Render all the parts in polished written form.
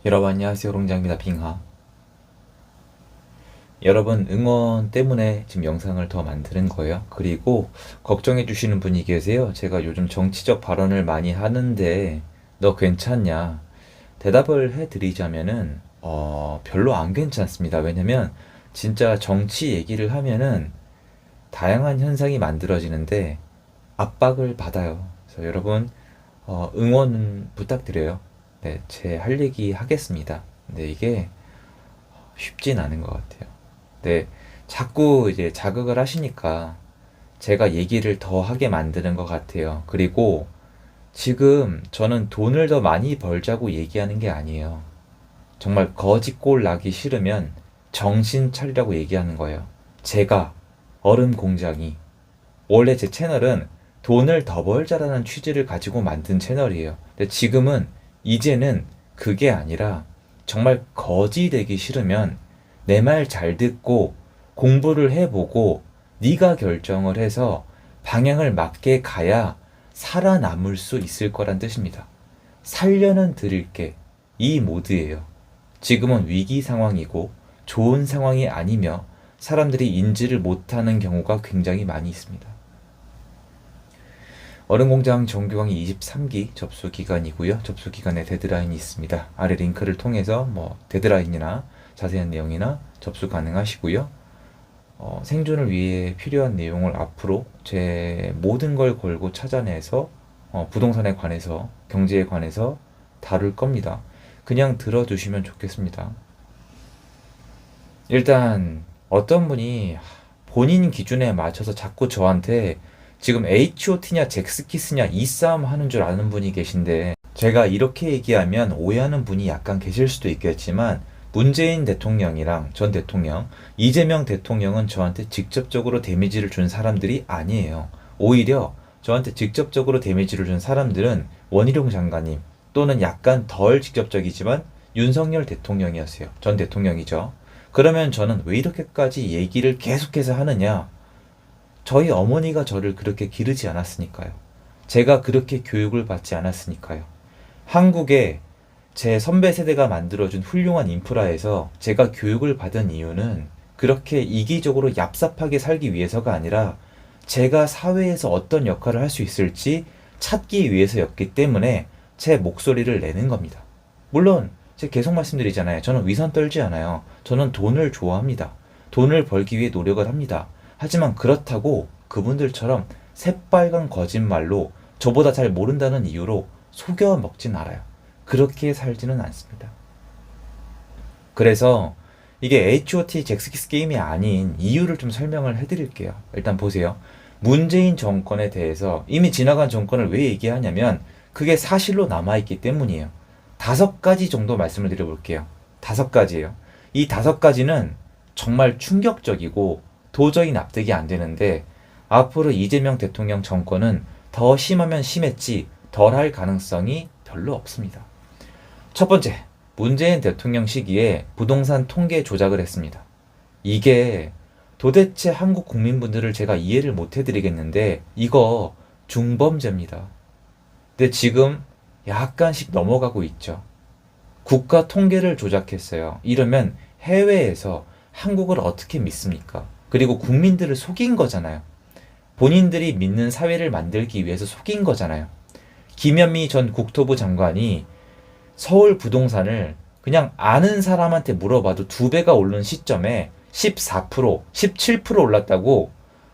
여러분 안녕하세요. 롱장입니다. 빙하. 여러분 응원 때문에 지금 영상을 더 만드는 거예요. 그리고 걱정해 주시는 분이 계세요. 제가 요즘 정치적 발언을 많이 하는데 너 괜찮냐? 대답을 해드리자면은 별로 안 괜찮습니다. 왜냐면 진짜 정치 얘기를 하면은 다양한 현상이 만들어지는데 압박을 받아요. 그래서 여러분 응원 부탁드려요. 네, 제 할 얘기 하겠습니다. 근데 이게 쉽진 않은 것 같아요. 네, 자꾸 이제 자극을 하시니까 제가 얘기를 더 하게 만드는 것 같아요. 그리고 지금 저는 돈을 더 많이 벌자고 얘기하는 게 아니에요. 정말 거지꼴 나기 싫으면 정신 차리라고 얘기하는 거예요. 제가 얼음 공장이 원래 제 채널은 돈을 더 벌자라는 취지를 가지고 만든 채널이에요. 근데 지금은 이제는 그게 아니라 정말 거지 되기 싫으면 내 말 잘 듣고 공부를 해보고 네가 결정을 해서 방향을 맞게 가야 살아남을 수 있을 거란 뜻입니다. 살려는 드릴게. 이 모드예요. 지금은 위기 상황이고 좋은 상황이 아니며 사람들이 인지를 못하는 경우가 굉장히 많이 있습니다. 얼음공장 정규강의 23기 접수 기간이고요. 접수 기간에 데드라인이 있습니다. 아래 링크를 통해서 데드라인이나 자세한 내용이나 접수 가능하시고요. 생존을 위해 필요한 내용을 앞으로 제 모든 걸 걸고 찾아내서 부동산에 관해서 경제에 관해서 다룰 겁니다. 그냥 들어주시면 좋겠습니다. 일단 어떤 분이 본인 기준에 맞춰서 자꾸 저한테 지금 H.O.T냐 잭스키스냐 이 싸움 하는 줄 아는 분이 계신데 제가 이렇게 얘기하면 오해하는 분이 약간 계실 수도 있겠지만 문재인 대통령이랑 전 대통령, 이재명 대통령은 저한테 직접적으로 데미지를 준 사람들이 아니에요. 오히려 저한테 직접적으로 데미지를 준 사람들은 원희룡 장관님 또는 약간 덜 직접적이지만 윤석열 대통령이었어요. 전 대통령이죠. 그러면 저는 왜 이렇게까지 얘기를 계속해서 하느냐? 저희 어머니가 저를 그렇게 기르지 않았으니까요. 제가 그렇게 교육을 받지 않았으니까요. 한국에 제 선배 세대가 만들어준 훌륭한 인프라에서 제가 교육을 받은 이유는 그렇게 이기적으로 얍삽하게 살기 위해서가 아니라 제가 사회에서 어떤 역할을 할 수 있을지 찾기 위해서였기 때문에 제 목소리를 내는 겁니다. 물론 제가 계속 말씀드리잖아요. 저는 위선 떨지 않아요. 저는 돈을 좋아합니다. 돈을 벌기 위해 노력을 합니다. 하지만 그렇다고 그분들처럼 새빨간 거짓말로 저보다 잘 모른다는 이유로 속여 먹진 않아요. 그렇게 살지는 않습니다. 그래서 이게 H.O.T 잭스키스 게임이 아닌 이유를 좀 설명을 해드릴게요. 일단 보세요. 문재인 정권에 대해서 이미 지나간 정권을 왜 얘기하냐면 그게 사실로 남아있기 때문이에요. 5가지 정도 말씀을 드려볼게요. 5가지예요. 이 5가지는 정말 충격적이고 도저히 납득이 안 되는데 앞으로 이재명 대통령 정권은 더 심하면 심했지 덜 할 가능성이 별로 없습니다. 첫 번째, 문재인 대통령 시기에 부동산 통계 조작을 했습니다. 이게 도대체 한국 국민분들을 제가 이해를 못 해드리겠는데 이거 중범죄입니다. 근데 지금 약간씩 넘어가고 있죠. 국가 통계를 조작했어요. 이러면 해외에서 한국을 어떻게 믿습니까? 그리고 국민들을 속인 거잖아요. 본인들이 믿는 사회를 만들기 위해서 속인 거잖아요. 김현미 전 국토부 장관이 서울 부동산을 그냥 아는 사람한테 물어봐도 2배가 오른 시점에 14%, 17% 올랐다고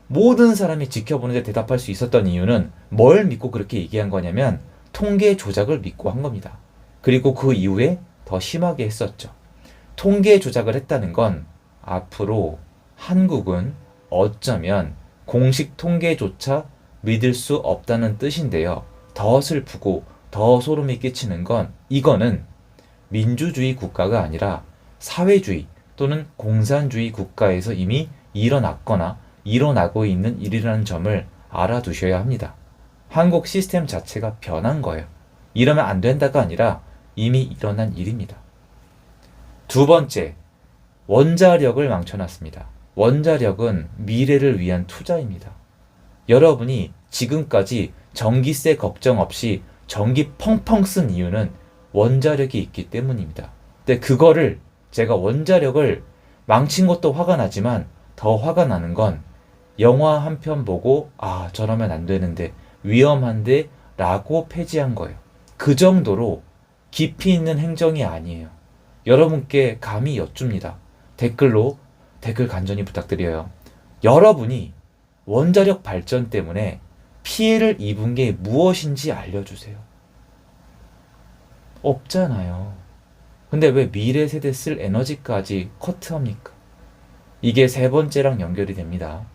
모든 사람이 지켜보는데 대답할 수 있었던 이유는 뭘 믿고 그렇게 얘기한 거냐면 통계 조작을 믿고 한 겁니다. 그리고 그 이후에 더 심하게 했었죠. 통계 조작을 했다는 건 앞으로 한국은 어쩌면 공식 통계조차 믿을 수 없다는 뜻인데요. 더 슬프고 더 소름이 끼치는 건 이거는 민주주의 국가가 아니라 사회주의 또는 공산주의 국가에서 이미 일어났거나 일어나고 있는 일이라는 점을 알아두셔야 합니다. 한국 시스템 자체가 변한 거예요. 이러면 안 된다가 아니라 이미 일어난 일입니다. 두 번째, 원자력을 망쳐놨습니다. 원자력은 미래를 위한 투자입니다. 여러분이 지금까지 전기세 걱정 없이 전기 펑펑 쓴 이유는 원자력이 있기 때문입니다. 근데 그거를 제가 원자력을 망친 것도 화가 나지만 더 화가 나는 건 영화 한 편 보고 저러면 안 되는데 위험한데 라고 폐지한 거예요. 그 정도로 깊이 있는 행정이 아니에요. 여러분께 감히 여쭙니다. 댓글로 댓글 간절히 부탁드려요. 여러분이 원자력 발전 때문에 피해를 입은 게 무엇인지 알려주세요. 없잖아요. 근데 왜 미래 세대 쓸 에너지까지 커트합니까? 이게 세 번째랑 연결이 됩니다.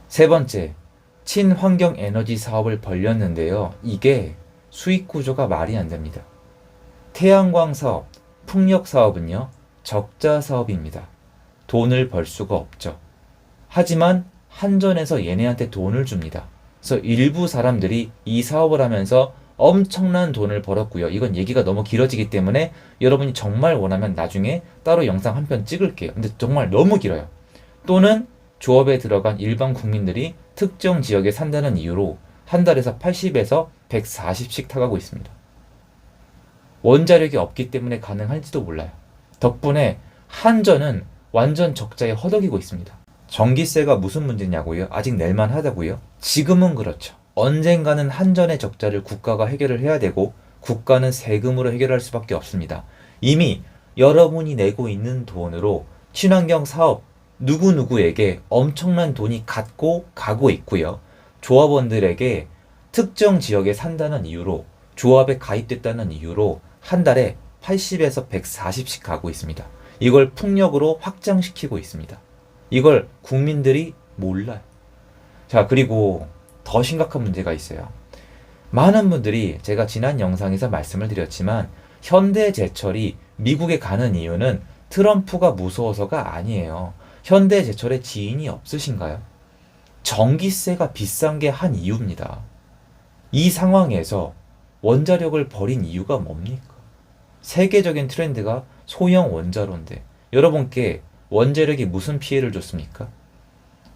세 번째, 친환경 에너지 사업을 벌였는데요. 이게 수익 구조가 말이 안 됩니다. 태양광 사업, 풍력 사업은요, 적자 사업입니다. 돈을 벌 수가 없죠. 하지만 한전에서 얘네한테 돈을 줍니다. 그래서 일부 사람들이 이 사업을 하면서 엄청난 돈을 벌었고요. 이건 얘기가 너무 길어지기 때문에 여러분이 정말 원하면 나중에 따로 영상 한 편 찍을게요. 근데 정말 너무 길어요. 또는 조업에 들어간 일반 국민들이 특정 지역에 산다는 이유로 한 달에서 80에서 140씩 타가고 있습니다. 원자력이 없기 때문에 가능할지도 몰라요. 덕분에 한전은 완전 적자에 허덕이고 있습니다. 전기세가 무슨 문제냐고요? 아직 낼만 하다고요? 지금은 그렇죠. 언젠가는 한전의 적자를 국가가 해결을 해야 되고 국가는 세금으로 해결할 수밖에 없습니다. 이미 여러분이 내고 있는 돈으로 친환경 사업 누구누구에게 엄청난 돈이 갔고 가고 있고요. 조합원들에게 특정 지역에 산다는 이유로 조합에 가입됐다는 이유로 한 달에 80에서 140씩 가고 있습니다. 이걸 풍력으로 확장시키고 있습니다. 이걸 국민들이 몰라요. 자, 그리고 더 심각한 문제가 있어요. 많은 분들이 제가 지난 영상에서 말씀을 드렸지만 현대제철이 미국에 가는 이유는 트럼프가 무서워서가 아니에요. 현대제철에 지인이 없으신가요? 전기세가 비싼 게 한 이유입니다. 이 상황에서 원자력을 버린 이유가 뭡니까? 세계적인 트렌드가 소형 원자로인데 여러분께 원자력이 무슨 피해를 줬습니까?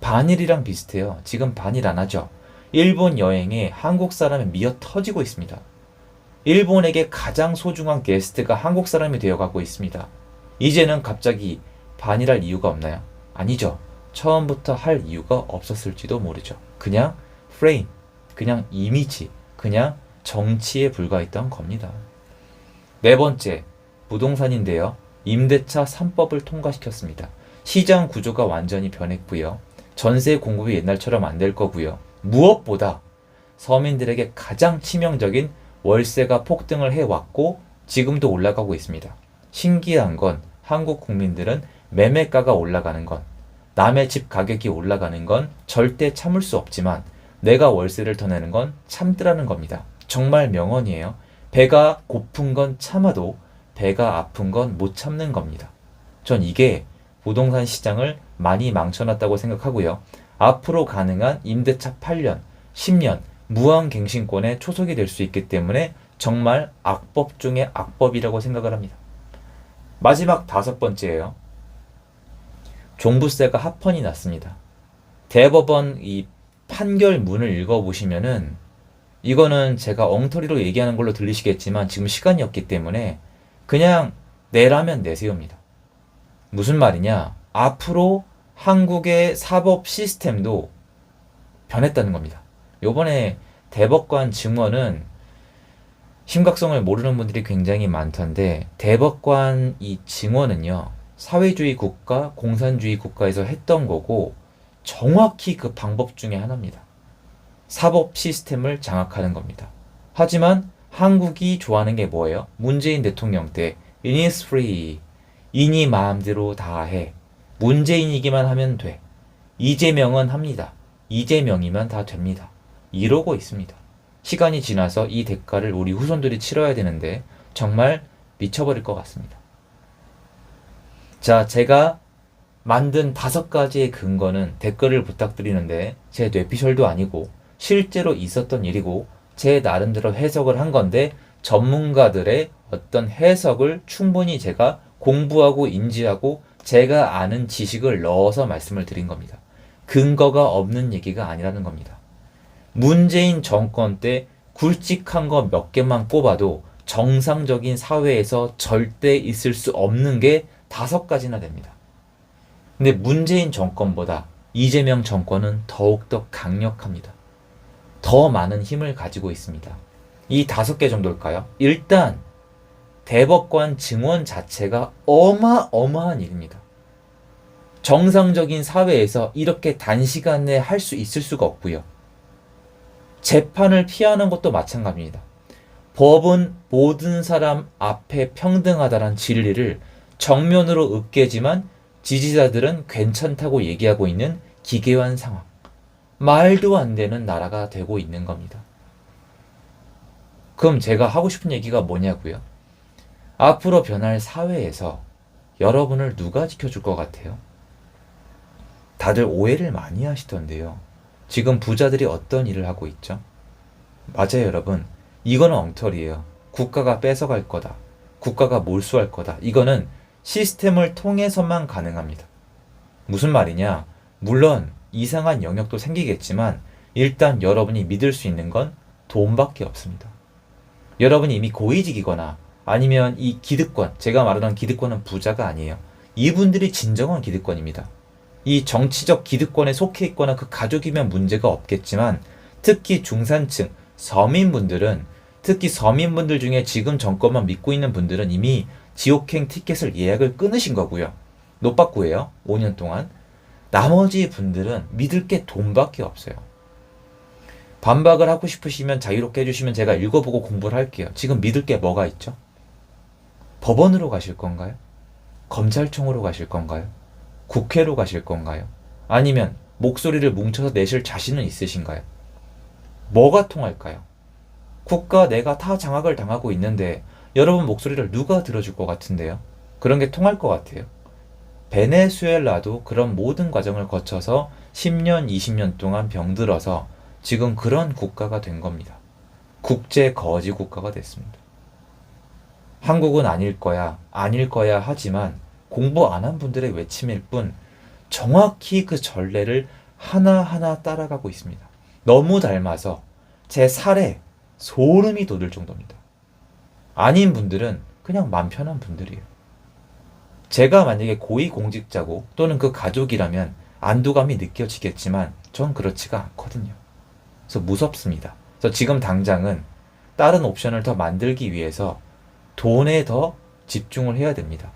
반일이랑 비슷해요. 지금 반일 안 하죠. 일본 여행에 한국 사람이 미어 터지고 있습니다. 일본에게 가장 소중한 게스트가 한국 사람이 되어가고 있습니다. 이제는 갑자기 반일할 이유가 없나요? 아니죠. 처음부터 할 이유가 없었을지도 모르죠. 그냥 프레임, 그냥 이미지, 그냥 정치에 불과했던 겁니다. 네 번째, 부동산인데요. 임대차 3법을 통과시켰습니다. 시장 구조가 완전히 변했고요. 전세 공급이 옛날처럼 안 될 거고요. 무엇보다 서민들에게 가장 치명적인 월세가 폭등을 해왔고 지금도 올라가고 있습니다. 신기한 건 한국 국민들은 매매가가 올라가는 건, 남의 집 가격이 올라가는 건 절대 참을 수 없지만 내가 월세를 더 내는 건 참더라는 겁니다. 정말 명언이에요. 배가 고픈 건 참아도 배가 아픈 건 못 참는 겁니다. 전 이게 부동산 시장을 많이 망쳐놨다고 생각하고요. 앞으로 가능한 임대차 8년, 10년 무한갱신권의 초석이 될 수 있기 때문에 정말 악법 중에 악법이라고 생각을 합니다. 마지막 다섯 번째예요. 종부세가 합헌이 났습니다. 대법원 이 판결문을 읽어보시면은 이거는 제가 엉터리로 얘기하는 걸로 들리시겠지만 지금 시간이 없기 때문에 그냥 내라면 내세요입니다. 무슨 말이냐? 앞으로 한국의 사법 시스템도 변했다는 겁니다. 요번에 대법관 증언은 심각성을 모르는 분들이 굉장히 많던데 대법관 이 증언은요. 사회주의 국가, 공산주의 국가에서 했던 거고 정확히 그 방법 중에 하나입니다. 사법 시스템을 장악하는 겁니다. 하지만 한국이 좋아하는 게 뭐예요? 문재인 대통령 때 Innisfree, 인이 마음대로 다 해. 문재인이기만 하면 돼. 이재명은 합니다. 이재명이면 다 됩니다. 이러고 있습니다. 시간이 지나서 이 대가를 우리 후손들이 치러야 되는데 정말 미쳐버릴 것 같습니다. 자, 제가 만든 5가지의 근거는 댓글을 부탁드리는데 제 뇌피셜도 아니고 실제로 있었던 일이고 제 나름대로 해석을 한 건데 전문가들의 어떤 해석을 충분히 제가 공부하고 인지하고 제가 아는 지식을 넣어서 말씀을 드린 겁니다. 근거가 없는 얘기가 아니라는 겁니다. 문재인 정권 때 굵직한 거 몇 개만 꼽아도 정상적인 사회에서 절대 있을 수 없는 게 5가지나 됩니다. 근데 문재인 정권보다 이재명 정권은 더욱더 강력합니다. 더 많은 힘을 가지고 있습니다. 이 5개 정도일까요? 일단 대법관 증언 자체가 어마어마한 일입니다. 정상적인 사회에서 이렇게 단시간에 할 수 있을 수가 없고요. 재판을 피하는 것도 마찬가지입니다. 법은 모든 사람 앞에 평등하다는 진리를 정면으로 으깨지만 지지자들은 괜찮다고 얘기하고 있는 기괴한 상황. 말도 안 되는 나라가 되고 있는 겁니다. 그럼 제가 하고 싶은 얘기가 뭐냐고요? 앞으로 변할 사회에서 여러분을 누가 지켜줄 것 같아요? 다들 오해를 많이 하시던데요. 지금 부자들이 어떤 일을 하고 있죠? 맞아요, 여러분. 이거는 엉터리예요. 국가가 뺏어갈 거다. 국가가 몰수할 거다. 이거는 시스템을 통해서만 가능합니다. 무슨 말이냐? 물론 이상한 영역도 생기겠지만 일단 여러분이 믿을 수 있는 건 돈밖에 없습니다. 여러분이 이미 고위직이거나 아니면 이 기득권, 제가 말하는 기득권은 부자가 아니에요. 이분들이 진정한 기득권입니다. 이 정치적 기득권에 속해 있거나 그 가족이면 문제가 없겠지만 특히 중산층, 서민분들은 특히 서민분들 중에 지금 정권만 믿고 있는 분들은 이미 지옥행 티켓을 예약을 끊으신 거고요. 노빠꾸예요. 5년 동안. 나머지 분들은 믿을 게 돈밖에 없어요. 반박을 하고 싶으시면 자유롭게 해주시면 제가 읽어보고 공부를 할게요. 지금 믿을 게 뭐가 있죠? 법원으로 가실 건가요? 검찰청으로 가실 건가요? 국회로 가실 건가요? 아니면 목소리를 뭉쳐서 내실 자신은 있으신가요? 뭐가 통할까요? 국가 내가 다 장악을 당하고 있는데 여러분 목소리를 누가 들어줄 것 같은데요? 그런 게 통할 것 같아요. 베네수엘라도 그런 모든 과정을 거쳐서 10년, 20년 동안 병들어서 지금 그런 국가가 된 겁니다. 국제 거지 국가가 됐습니다. 한국은 아닐 거야 하지만 공부 안 한 분들의 외침일 뿐 정확히 그 전례를 하나하나 따라가고 있습니다. 너무 닮아서 제 살에 소름이 돋을 정도입니다. 아닌 분들은 그냥 맘 편한 분들이에요. 제가 만약에 고위공직자고 또는 그 가족이라면 안도감이 느껴지겠지만 전 그렇지가 않거든요. 그래서 무섭습니다. 그래서 지금 당장은 다른 옵션을 더 만들기 위해서 돈에 더 집중을 해야 됩니다.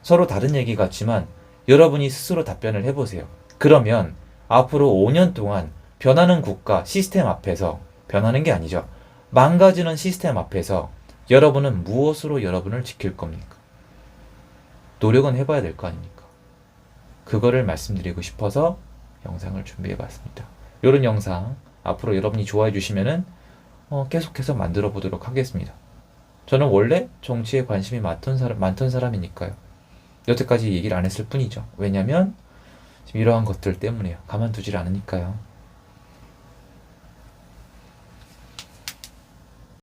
서로 다른 얘기 같지만 여러분이 스스로 답변을 해보세요. 그러면 앞으로 5년 동안 변하는 국가 시스템 앞에서 변하는 게 아니죠. 망가지는 시스템 앞에서 여러분은 무엇으로 여러분을 지킬 겁니까? 노력은 해봐야 될 거 아닙니까? 그거를 말씀드리고 싶어서 영상을 준비해봤습니다. 이런 영상 앞으로 여러분이 좋아해 주시면은 계속해서 만들어 보도록 하겠습니다. 저는 원래 정치에 관심이 많던 사람이니까요. 여태까지 얘기를 안 했을 뿐이죠. 왜냐면 지금 이러한 것들 때문에요. 가만두질 않으니까요.